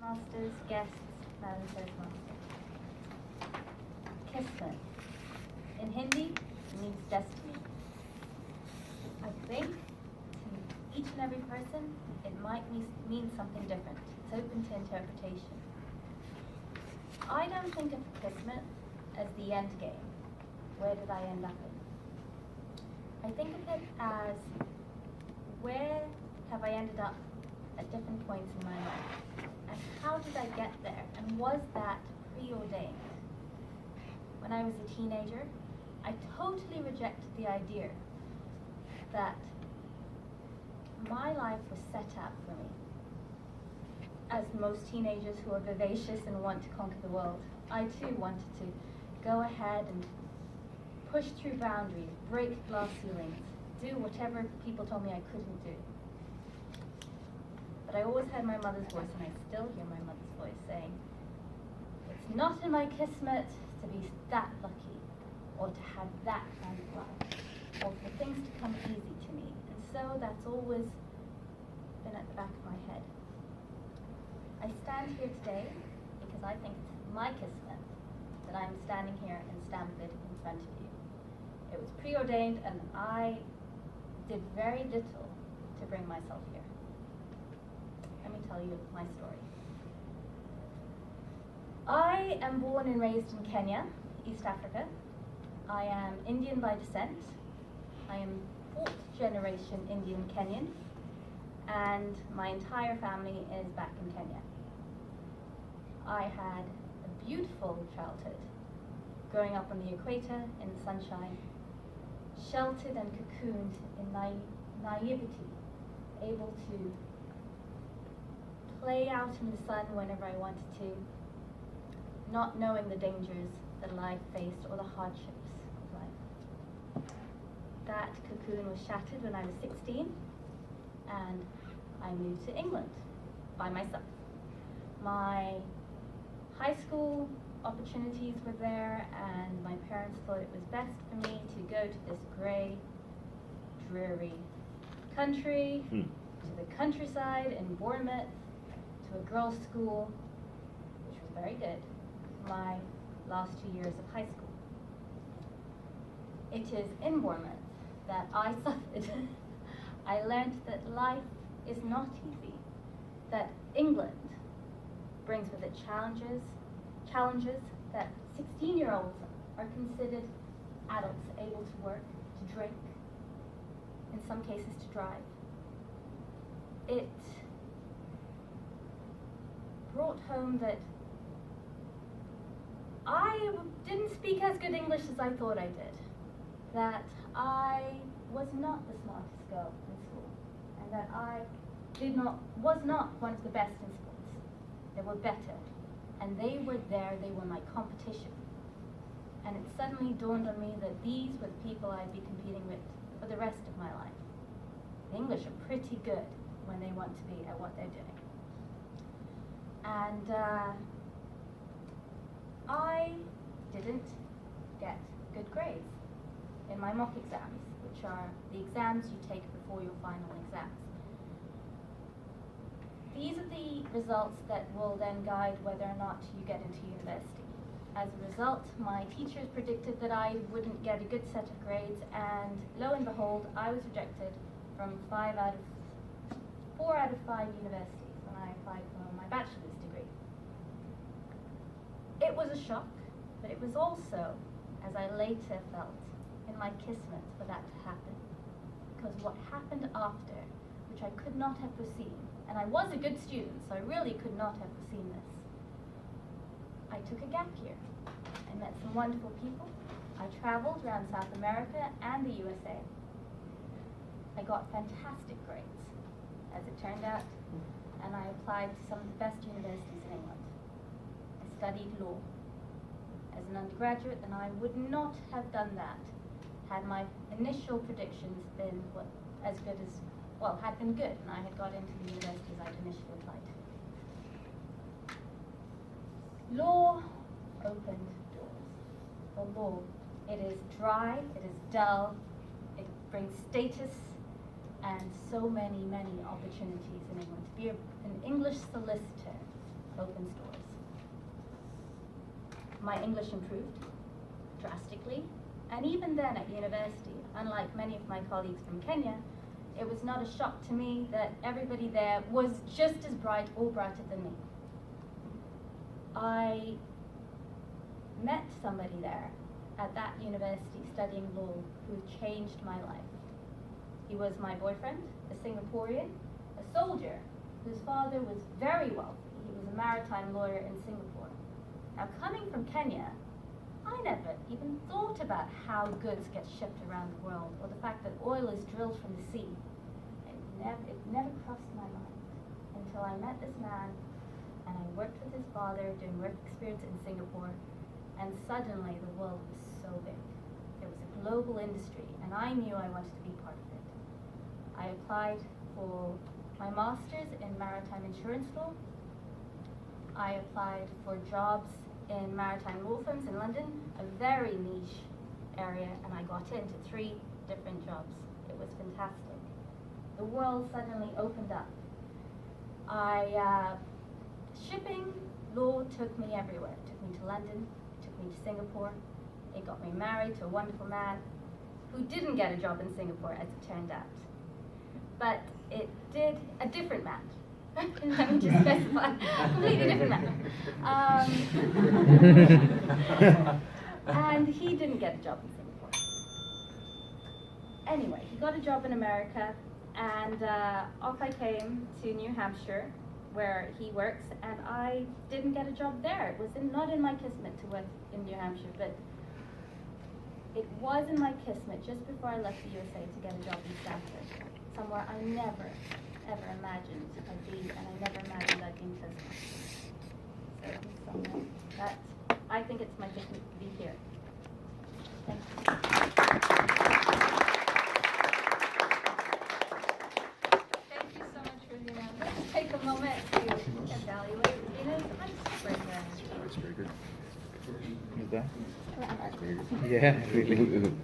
Toastmasters, guests, Madam Toastmaster. Kismet. In Hindi, it means destiny. I think to each and every person, it might mean something different. It's open to interpretation. I don't think of Kismet as the end game. Where did I end up in? I think of it as where have I ended up at different points in my life? And how did I get there? And was that preordained? When I was a teenager, I totally rejected the idea that my life was set out for me. As most teenagers who are vivacious and want to conquer the world, I too wanted to go ahead and push through boundaries, break glass ceilings, do whatever people told me I couldn't do. But I always had my mother's voice, and I still hear my mother's voice saying, it's not in my kismet to be that lucky, or to have that kind of life, or for things to come easy to me. And so that's always been at the back of my head. I stand here today because I think it's my kismet that I'm standing here and stamped it in front of you. It was preordained, and I did very little to bring myself here. Let me tell you my story. I am born and raised in Kenya, East Africa. I am Indian by descent. I am 4th generation Indian Kenyan, and my entire family is back in Kenya. I had a beautiful childhood, growing up on the equator in the sunshine, sheltered and cocooned in naivety, able to play out in the sun whenever I wanted to, not knowing the dangers that life faced or the hardships of life. That cocoon was shattered when I was 16, and I moved to England by myself. My high school opportunities were there, and my parents thought it was best for me to go to this grey, dreary country, to the countryside in Bournemouth, to a girls' school, which was very good, my last 2 years of high school. It is in Bournemouth that I suffered. I learned that life is not easy, that England brings with it challenges that 16-year-olds are considered adults, able to work, to drink, in some cases to drive. It brought home that I didn't speak as good English as I thought I did, that I was not the smartest girl in school, and that I was not one of the best in sports. They were better, and they were there, they were my competition. And it suddenly dawned on me that these were the people I'd be competing with for the rest of my life. The English are pretty good when they want to be at what they're doing. And I didn't get good grades in my mock exams, which are the exams you take before your final exams. These are the results that will then guide whether or not you get into university. As a result, my teachers predicted that I wouldn't get a good set of grades, and lo and behold, I was rejected from 4 out of 5 universities when I applied for my bachelor's degree. It was a shock, but it was also, as I later felt, in my kismet for that to happen. Because what happened after, which I could not have foreseen, and I was a good student, so I really could not have foreseen this. I took a gap year. I met some wonderful people. I traveled around South America and the USA. I got fantastic grades, as it turned out, and I applied to some of the best universities in England. I studied law as an undergraduate, and I would not have done that had my initial predictions been had been good, and I had got into the universities I'd initially applied to. Law opened doors. The law, it is dry, it is dull, it brings status and so many, many opportunities in England. To be an English solicitor, open stores. My English improved drastically, and even then at university, unlike many of my colleagues from Kenya, it was not a shock to me that everybody there was just as bright or brighter than me. I met somebody there at that university studying law who changed my life. He was my boyfriend, a Singaporean, a soldier whose father was very wealthy. He was a maritime lawyer in Singapore. Now, coming from Kenya, I never even thought about how goods get shipped around the world, or the fact that oil is drilled from the sea. It never crossed my mind until I met this man, and I worked with his father doing work experience in Singapore, and suddenly the world was so big. There was a global industry, and I knew I wanted to be part of it. I applied for my master's in maritime insurance law. I applied for jobs in maritime law firms in London, a very niche area, and I got into 3 different jobs. It was fantastic. The world suddenly opened up. Shipping law took me everywhere. It took me to London, it took me to Singapore. It got me married to a wonderful man who didn't get a job in Singapore, as it turned out. But it did, a different man. Let me just specify, completely different man. And he didn't get a job in Singapore. Anyway, he got a job in America, and off I came to New Hampshire, where he works, and I didn't get a job there. It was not in my kismet to work in New Hampshire, but it was in my kismet just before I left the USA to get a job in Stanford, somewhere I never, ever imagined I'd be, and I never imagined I'd be in Toastmasters. So, somewhere that, I think it's my kismet to be here. Thank you. Thank you so much, Rosina. Let's take a moment to evaluate Rosina's icebreaker. That's very good. Is that? That's very good. Yeah, really. Good.